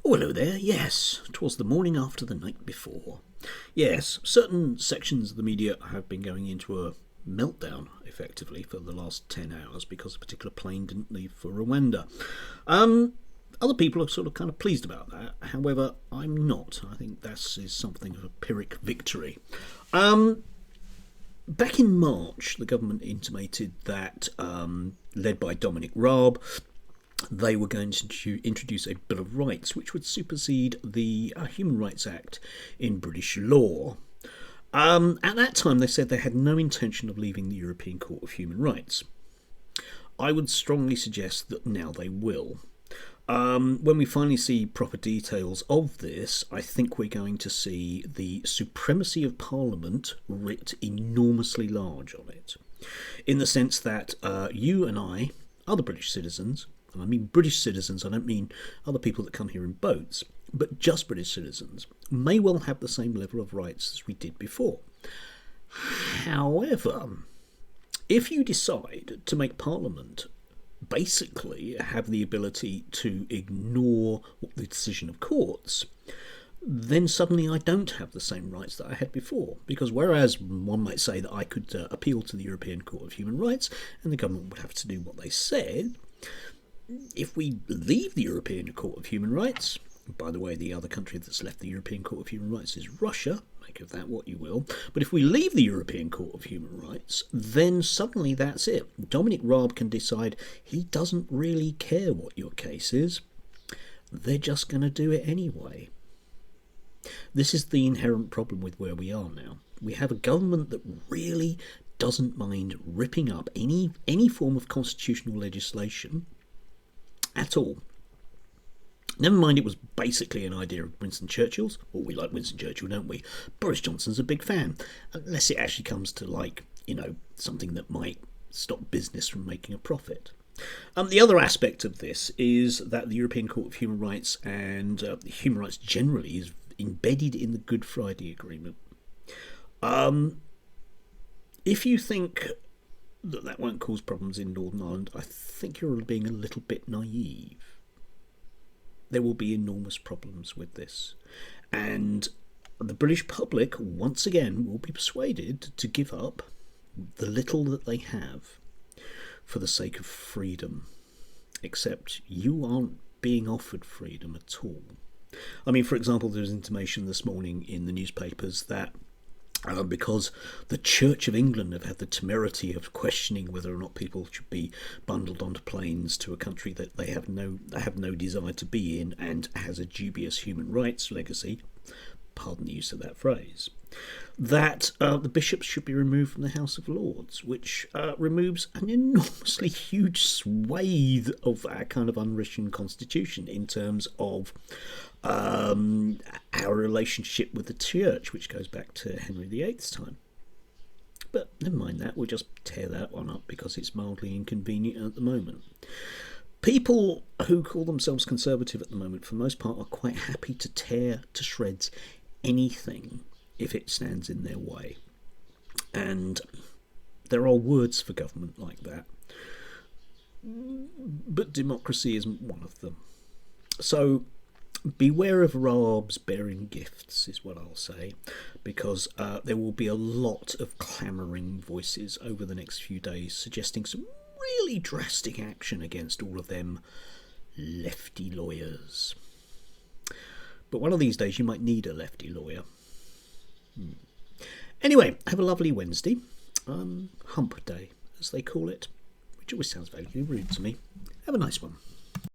Oh, hello there. Yes, 'twas the morning after the night before. Yes, certain sections of the media have been going into a meltdown, effectively, for the last 10 hours because a particular plane didn't leave for Rwanda. Other people are sort of kind of pleased about that. However, I'm not. I think this is something of a Pyrrhic victory. Back in March, the government intimated that, led by Dominic Raab, they were going to introduce a Bill of Rights which would supersede the Human Rights Act in British law. At that time, they said they had no intention of leaving the European Court of Human Rights. I would strongly suggest that now they will. When we finally see proper details of this, I think we're going to see the supremacy of Parliament writ enormously large on it, in the sense that you and I, other British citizens, and I mean British citizens, I don't mean other people that come here in boats, but just British citizens, may well have the same level of rights as we did before. However, if you decide to make Parliament basically have the ability to ignore the decision of courts, then suddenly I don't have the same rights that I had before. Because whereas one might say that I could appeal to the European Court of Human Rights and the government would have to do what they said, if we leave the European Court of Human Rights, by the way, the other country that's left the European Court of Human Rights is Russia, make of that what you will, but if we leave the European Court of Human Rights, then suddenly that's it. Dominic Raab can decide he doesn't really care what your case is. They're just going to do it anyway. This is the inherent problem with where we are now. We have a government that really doesn't mind ripping up any form of constitutional legislation at all. Never mind, it was basically an idea of Winston Churchill's. Well, we like Winston Churchill, don't we? Boris Johnson's a big fan, unless it actually comes to, something that might stop business from making a profit. The other aspect of this is that the European Court of Human Rights and human rights generally is embedded in the Good Friday Agreement. If you think that won't cause problems in Northern Ireland, I think you're being a little bit naive. There will be enormous problems with this. And the British public, once again, will be persuaded to give up the little that they have for the sake of freedom. Except you aren't being offered freedom at all. I mean, for example, there was intimation this morning in the newspapers that because the Church of England have had the temerity of questioning whether or not people should be bundled onto planes to a country that they have no desire to be in and has a dubious human rights legacy, pardon the use of that phrase, that the bishops should be removed from the House of Lords, which removes an enormously huge swathe of our kind of unwritten constitution in terms of our relationship with the church, which goes back to Henry VIII's time. But never mind that, we'll just tear that one up because it's mildly inconvenient at the moment. People who call themselves conservative at the moment, for the most part, are quite happy to tear to shreds anything if it stands in their way. And there are words for government like that. But democracy isn't one of them. So beware of Raab's bearing gifts, is what I'll say, because there will be a lot of clamouring voices over the next few days suggesting some really drastic action against all of them lefty lawyers. But one of these days you might need a lefty lawyer. Anyway, have a lovely Wednesday. Hump day, as they call it, which always sounds vaguely rude to me. Have a nice one.